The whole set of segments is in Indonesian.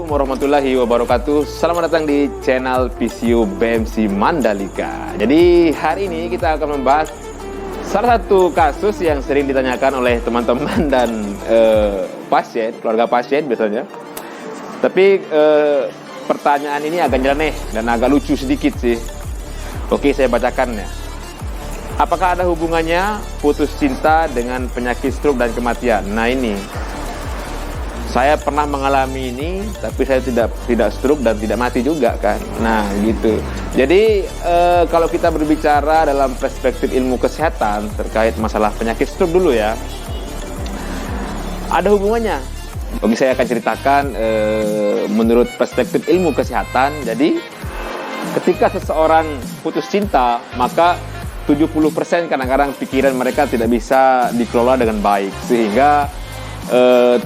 Assalamualaikum warahmatullahi wabarakatuh. Selamat datang di channel PCU BMC Mandalika. Jadi hari ini kita akan membahas salah satu kasus yang sering ditanyakan oleh teman-teman dan pasien, keluarga pasien biasanya. Tapi pertanyaan ini agak nyeleneh dan agak lucu sedikit sih. Oke, saya bacakan ya. Apakah ada hubungannya putus cinta dengan penyakit stroke dan kematian? Nah ini, saya pernah mengalami ini, tapi saya tidak stroke dan tidak mati juga kan. Nah gitu. Jadi kalau kita berbicara dalam perspektif ilmu kesehatan terkait masalah penyakit stroke dulu ya, ada hubungannya. Oke, saya akan ceritakan menurut perspektif ilmu kesehatan. Jadi ketika seseorang putus cinta, maka 70% kadang-kadang pikiran mereka tidak bisa dikelola dengan baik, sehingga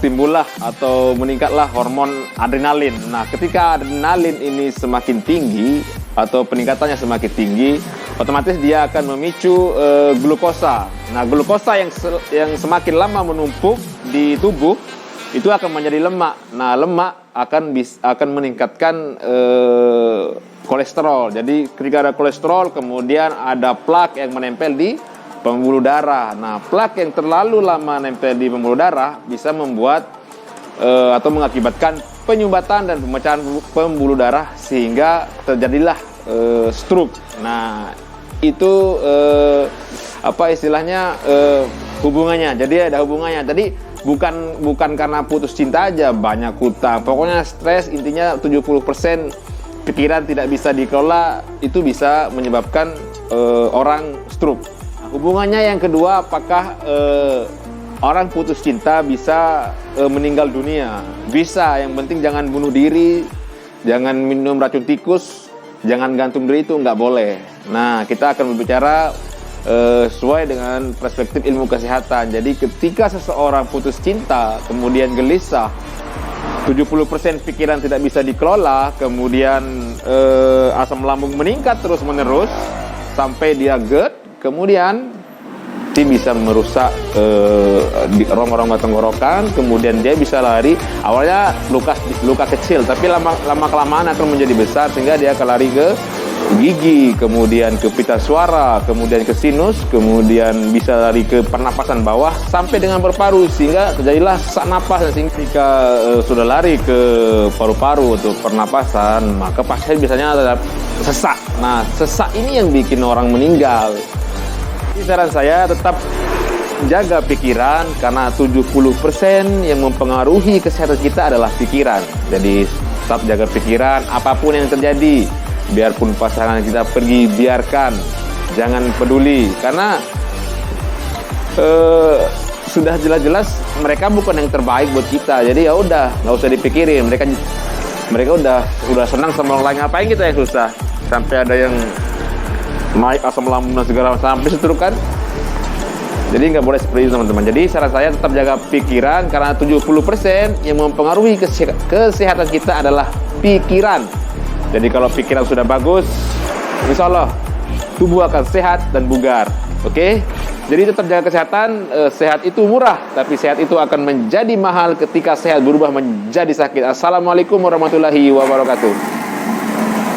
timbullah atau meningkatlah hormon adrenalin. Nah, ketika adrenalin ini semakin tinggi atau peningkatannya semakin tinggi, otomatis dia akan memicu glukosa. Nah, glukosa yang semakin lama menumpuk di tubuh itu akan menjadi lemak. Nah, lemak akan meningkatkan kolesterol. Jadi ketika ada kolesterol, kemudian ada plak yang menempel di pembuluh darah. Nah, plak yang terlalu lama nempel di pembuluh darah bisa membuat atau mengakibatkan penyumbatan dan pemecahan pembuluh darah sehingga terjadilah stroke. Nah, itu apa istilahnya hubungannya. Jadi ada hubungannya. Jadi bukan karena putus cinta aja, banyak hutang. Pokoknya stres, intinya 70% pikiran tidak bisa dikelola itu bisa menyebabkan orang stroke. Hubungannya yang kedua, apakah orang putus cinta bisa meninggal dunia? Bisa, yang penting jangan bunuh diri, jangan minum racun tikus, jangan gantung diri, itu nggak boleh. Nah, kita akan berbicara sesuai dengan perspektif ilmu kesehatan. Jadi ketika seseorang putus cinta, kemudian gelisah, 70% pikiran tidak bisa dikelola, kemudian asam lambung meningkat terus-menerus sampai dia GERD, kemudian dia bisa merusak di rongga-rongga tenggorokan, kemudian dia bisa lari. Awalnya luka kecil, tapi lama-kelamaan akan menjadi besar sehingga dia akan lari ke gigi, kemudian ke pita suara, kemudian ke sinus, kemudian bisa lari ke pernapasan bawah sampai dengan paru-paru, sehingga terjadilah sesak napas. Dan ketika sudah lari ke paru-paru untuk pernapasan, maka pasien biasanya ada sesak. Nah, sesak ini yang bikin orang meninggal. Jadi saran saya tetap jaga pikiran, karena 70% yang mempengaruhi kesehatan kita adalah pikiran. Jadi tetap jaga pikiran apapun yang terjadi. Biarpun pasangan kita pergi, biarkan, jangan peduli, karena sudah jelas-jelas mereka bukan yang terbaik buat kita. Jadi ya udah, nggak usah dipikirin. Mereka udah senang sama orang lain, ngapain kita yang susah? Sampai ada yang naik asam lambung dan segala macam, sampai stroke kan. Jadi nggak boleh seperti itu teman-teman. Jadi saran saya tetap jaga pikiran, karena 70% yang mempengaruhi kesehatan kita adalah pikiran. Jadi kalau pikiran sudah bagus, insya Allah tubuh akan sehat dan bugar. Oke? Jadi tetap jaga kesehatan. Sehat itu murah, tapi sehat itu akan menjadi mahal ketika sehat berubah menjadi sakit. Assalamualaikum warahmatullahi wabarakatuh.